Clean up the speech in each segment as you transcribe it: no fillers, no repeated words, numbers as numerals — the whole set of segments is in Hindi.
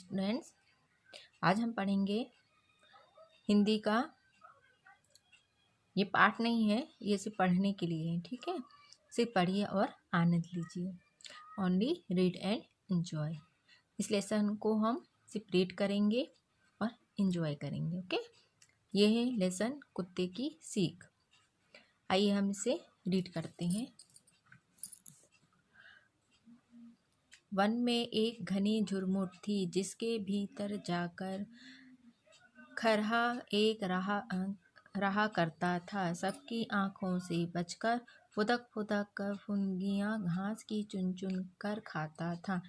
स्टूडेंट्स, आज हम पढ़ेंगे हिंदी का। ये पाठ नहीं है, ये सिर्फ पढ़ने के लिए है, ठीक है। सिर्फ पढ़िए और आनंद लीजिए। Only read and enjoy. इस लेसन को हम सिर्फ रीड करेंगे और एंजॉय करेंगे, ओके। ये है लेसन कुत्ते की सीख। आइए हम इसे रीड करते हैं। वन में एक घनी झुरमुट थी, जिसके भीतर जाकर खरहा एक रहा करता था। सबकी आंखों से बचकर फुदक फुदक कर फुनगियाँ घास की चुन चुन कर खाता था।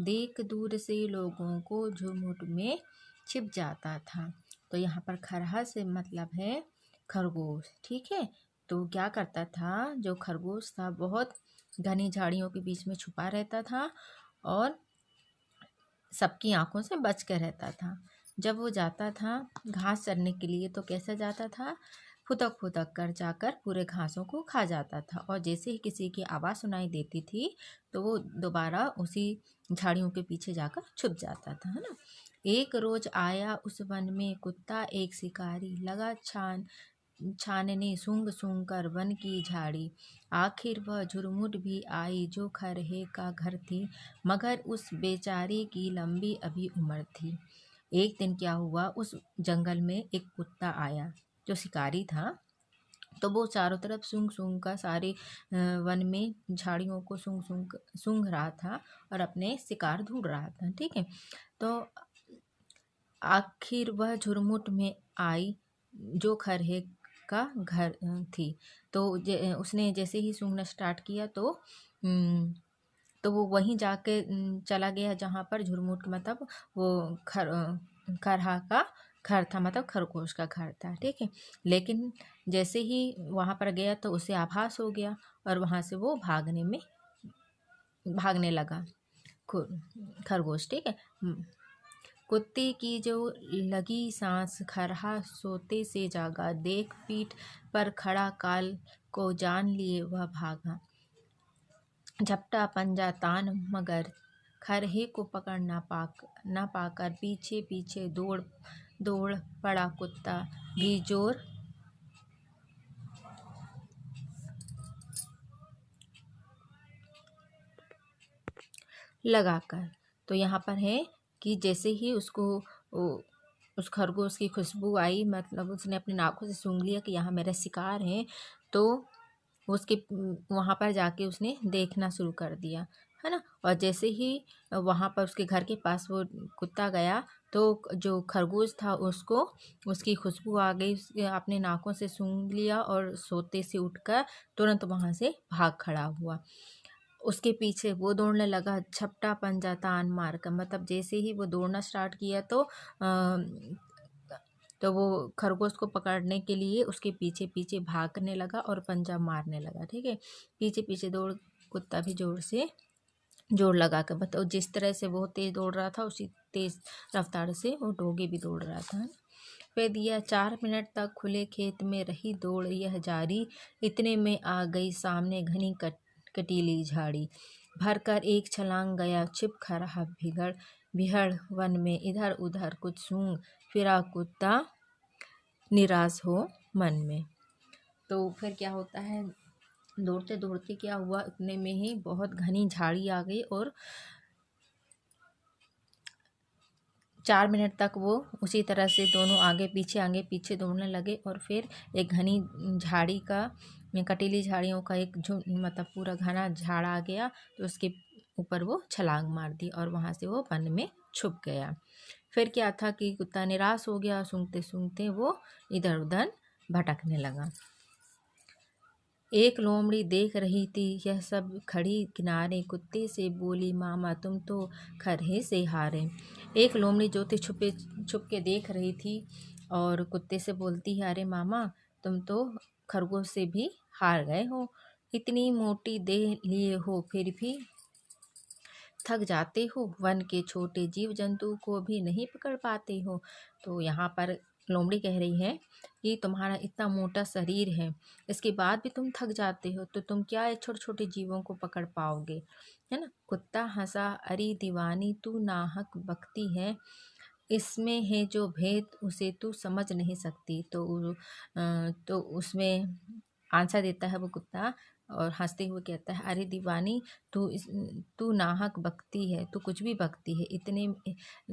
देख दूर से लोगों को झुरमुट में छिप जाता था। तो यहाँ पर खरहा से मतलब है खरगोश, ठीक है। तो क्या करता था, जो खरगोश था बहुत घनी झाड़ियों के बीच में छुपा रहता था और सबकी आंखों से बच कर रहता था। जब वो जाता था घास चरने के लिए तो कैसा जाता था, फुदक फुदक कर जाकर पूरे घासों को खा जाता था। और जैसे ही किसी की आवाज़ सुनाई देती थी तो वो दोबारा उसी झाड़ियों के पीछे जाकर छुप जाता था, है ना। एक रोज आया उस वन में कुत्ता एक शिकारी, लगा छानने सूंघ सूंघ कर वन की झाड़ी। आखिर वह झुरमुट भी आई जो खरहे का घर थी, मगर उस बेचारी की लंबी अभी उम्र थी। एक दिन क्या हुआ, उस जंगल में एक कुत्ता आया जो शिकारी था। तो वो चारों तरफ सूंघ सूंघ का सारे वन में झाड़ियों को सूंघ रहा था और अपने शिकार ढूंढ रहा था, ठीक है। तो आखिर वह झुरमुट में आई जो खरहे का घर थी। तो उसने जैसे ही सूंघना स्टार्ट किया तो वो वहीं जाके चला गया जहाँ पर झुरमुट मतलब वो खरहा का घर था, मतलब खरगोश का घर था, ठीक है। लेकिन जैसे ही वहाँ पर गया तो उसे आभास हो गया और वहाँ से वो भागने लगा खरगोश, ठीक है। कुत्ते की जो लगी सांस, खरहा सोते से जागा, देख पीठ पर खड़ा काल को जान लिए वह भागा। झपटा पंजा तान मगर खरहे को पकड़ न पाकर पीछे पीछे दौड़ पड़ा कुत्ता भी जोर लगाकर। तो यहाँ पर है कि जैसे ही उसको उस खरगोश की खुशबू आई, मतलब उसने अपनी नाकों से सूंघ लिया कि यहाँ मेरा शिकार है, तो उसके वहाँ पर जाके उसने देखना शुरू कर दिया, है ना। और जैसे ही वहाँ पर उसके घर के पास वो कुत्ता गया तो जो खरगोश था उसको उसकी खुशबू आ गई, उसके अपने नाकों से सूंघ लिया और सोते से उठकर तुरंत वहाँ से भाग खड़ा हुआ। उसके पीछे वो दौड़ने लगा, झपटा पंजा तान मार कर, मतलब जैसे ही वो दौड़ना स्टार्ट किया तो वो खरगोश को पकड़ने के लिए उसके पीछे पीछे भागने लगा और पंजा मारने लगा, ठीक है। पीछे पीछे दौड़ कुत्ता भी जोर लगा कर, बताओ जिस तरह से वो तेज़ दौड़ रहा था उसी तेज़ रफ्तार से वो डोगी भी दौड़ रहा था। फिर दिया 4 मिनट तक खुले खेत में रही दौड़ यह जारी, इतने में आ गई सामने घनी कटीली झाड़ी। भरकर एक छलांग गया छिप खरहा बिहड़ वन में, इधर उधर कुछ सूंघ फिरा कुत्ता निराश हो मन में। तो फिर क्या होता है, दौड़ते दौड़ते क्या हुआ, इतने में ही बहुत घनी झाड़ी आ गई और 4 मिनट तक वो उसी तरह से दोनों आगे पीछे दौड़ने लगे। और फिर एक घनी झाड़ी का, कटीली झाड़ियों का एक झुंड, मतलब पूरा घना झाड़ आ गया, तो उसके ऊपर वो छलांग मार दी और वहाँ से वो वन में छुप गया। फिर क्या था कि कुत्ता निराश हो गया, सूंघते सूंघते वो इधर उधर भटकने लगा। एक लोमड़ी देख रही थी यह सब खड़ी किनारे, कुत्ते से बोली, मामा तुम तो खरहे से हारे। एक लोमड़ी जो थी छुप के देख रही थी और कुत्ते से बोलती है, अरे मामा तुम तो खरगोश से भी हार गए हो, इतनी मोटी देह लिए हो फिर भी थक जाते हो, वन के छोटे जीव जंतु को भी नहीं पकड़ पाते हो। तो यहाँ पर लोमड़ी कह रही है कि तुम्हारा इतना मोटा शरीर है, इसके बाद भी तुम थक जाते हो, तो तुम क्या ये छोटे छोटे जीवों को पकड़ पाओगे, है ना। कुत्ता हंसा, अरे दीवानी तू नाहक बकती है, इसमें है जो भेद उसे तू समझ नहीं सकती। तो उसमें आंसर देता है वो कुत्ता और हंसते हुए कहता है, अरे दीवानी तू नाहक बकती है, तू कुछ भी बकती है, इतने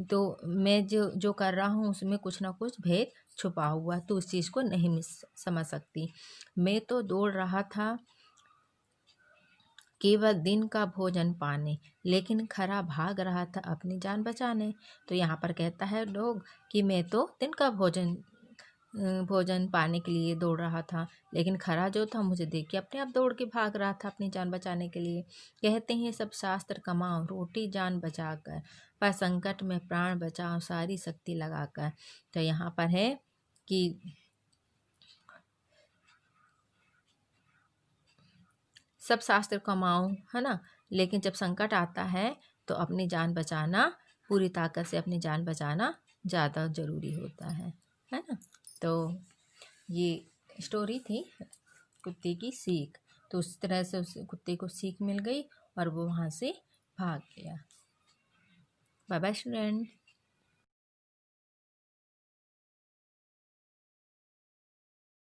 तो मैं जो जो कर रहा हूँ उसमें कुछ ना कुछ भेद छुपा हुआ, तू उस चीज़ को नहीं समझ सकती। मैं तो दौड़ रहा था केवल दिन का भोजन पाने, लेकिन खरा भाग रहा था अपनी जान बचाने। तो यहाँ पर कहता है लोग कि मैं तो दिन का भोजन पाने के लिए दौड़ रहा था, लेकिन खरा जो था मुझे देख के अपने आप दौड़ के भाग रहा था अपनी जान बचाने के लिए। कहते हैं सब शास्त्र कमाओ रोटी जान बचाकर, पर संकट में प्राण बचाओ सारी शक्ति लगाकर। तो यहाँ पर है कि सब शास्त्र कमाओ, है ना, लेकिन जब संकट आता है तो अपनी जान बचाना, पूरी ताकत से अपनी जान बचाना ज़्यादा ज़रूरी होता है ना। तो ये स्टोरी थी कुत्ते की सीख। तो उस तरह से उस कुत्ते को सीख मिल गई और वो वहाँ से भाग गया। Bye bye student.